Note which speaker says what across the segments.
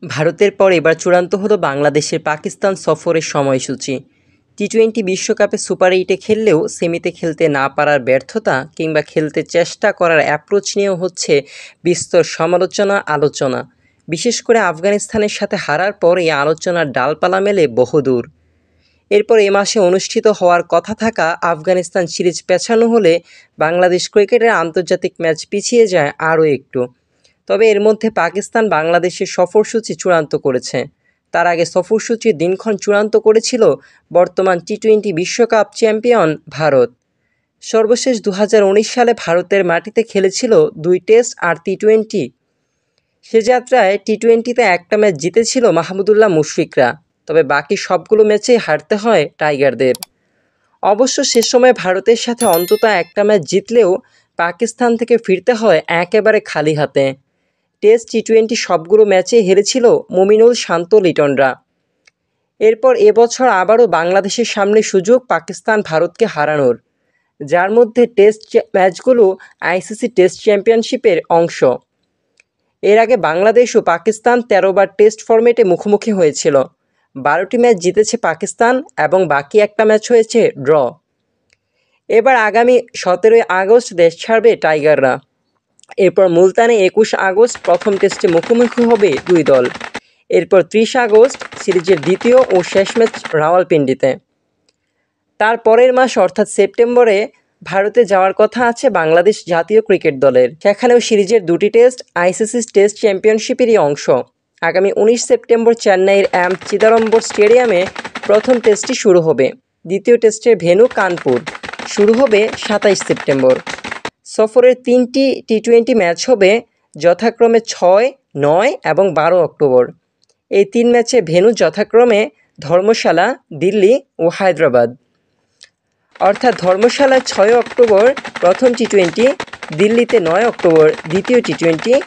Speaker 1: ভারতের পর এবার চূড়ান্ত হলো বাংলাদেশের পাকিস্তান সফরের সময়সূচি। টি-20 বিশ্বকাপে সুপার 8-এ খেললেও সেমিতে খেলতে না পারার ব্যর্থতা কিংবা খেলতে চেষ্টা করার অ্যাপ্রোচ নিয়েও হচ্ছে বিস্তর আলোচনা। বিশেষ করে আফগানিস্তানের সাথে হারার পর এই আলোচনার ডালপালা মেলে বহুদূর। এরপর এ মাসে অনুষ্ঠিত হওয়ার কথা থাকা আফগানিস্তান সিরিজ পেছানো হলে বাংলাদেশ ক্রিকেটের আন্তর্জাতিক ম্যাচ পিছিয়ে যায় আরও একটু। তবে এর মধ্যে পাকিস্তান বাংলাদেশের সফরসূচি চূড়ান্ত করেছে। তার আগে সফরসূচির দিনক্ষণ চূড়ান্ত করেছিল বর্তমান টি-20 বিশ্বকাপ চ্যাম্পিয়ন ভারত। সর্বশেষ 2019 সালে ভারতের মাটিতে খেলেছিল 2 টেস্ট আর টি-20। সে যাত্রায় টি-20তে একটা ম্যাচ জিতেছিল মাহমুদুল্লাহ মুশফিকরা, তবে বাকি সবগুলো ম্যাচেই হারতে হয় টাইগারদের। অবশ্য সে সময় ভারতের সাথে অন্তত একটা ম্যাচ জিতলেও পাকিস্তান থেকে ফিরতে হয় একেবারে খালি হাতে। টেস্ট টি-20 সবগুলো ম্যাচে হেরেছিল মুমিনুল শান্ত লিটনরা। এরপর এবছর আবারও বাংলাদেশের সামনে সুযোগ পাকিস্তান ভারতকে হারানোর, যার মধ্যে টেস্ট ম্যাচগুলো আইসিসি টেস্ট চ্যাম্পিয়নশিপের অংশ। এর আগে বাংলাদেশ ও পাকিস্তান 13 বার টেস্ট ফরম্যাটে মুখোমুখি হয়েছিল। 12টি ম্যাচ জিতেছে পাকিস্তান এবং বাকি একটা ম্যাচ হয়েছে ড্র। এবার আগামী 17 আগস্ট দেশ ছাড়বে টাইগাররা। এরপর মুলতানে 21 আগস্ট প্রথম টেস্টে মুখোমুখি হবে দুই দল। এরপর 30 আগস্ট সিরিজের দ্বিতীয় ও শেষ ম্যাচ রাওয়ালপিন্ডিতে। তার পরের মাস অর্থাৎ সেপ্টেম্বরে ভারতে যাওয়ার কথা আছে বাংলাদেশ জাতীয় ক্রিকেট দলের। সেখানেও সিরিজের 2টি টেস্ট আইসিসি টেস্ট চ্যাম্পিয়নশিপেরই অংশ। আগামী 19 সেপ্টেম্বর চেন্নাইয়ের এম চিদাম্বরম স্টেডিয়ামে প্রথম টেস্টটি শুরু হবে। দ্বিতীয় টেস্টের ভেন্যু কানপুর। শুরু হবে 27 সেপ্টেম্বর। সফরের 3টি টি-20 ম্যাচ হবে যথাক্রমে 6, 9 এবং 12 অক্টোবর। এই 3 ম্যাচে ভেন্যু যথাক্রমে ধর্মশালা, দিল্লি ও হায়দ্রাবাদ। অর্থাৎ ধর্মশালায় 6 অক্টোবর প্রথম টি-20, দিল্লিতে 9 অক্টোবর দ্বিতীয় টি-20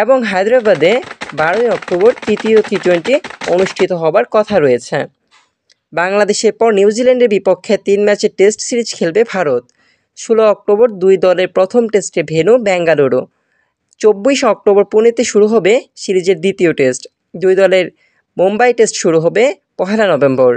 Speaker 1: এবং হায়দ্রাবাদে 12 অক্টোবর তৃতীয় টি-20 অনুষ্ঠিত হবার কথা রয়েছে। বাংলাদেশের পর নিউজিল্যান্ডের বিপক্ষে 3 ম্যাচের টেস্ট সিরিজ খেলবে ভারত। 16 অক্টোবর দুই দলের প্রথম টেস্টে ভেন্যু বেঙ্গালুরু। 24 অক্টোবর পুনেতে শুরু হবে সিরিজের দ্বিতীয় টেস্ট। দুই দলের মুম্বাই টেস্ট শুরু হবে 1 নভেম্বর।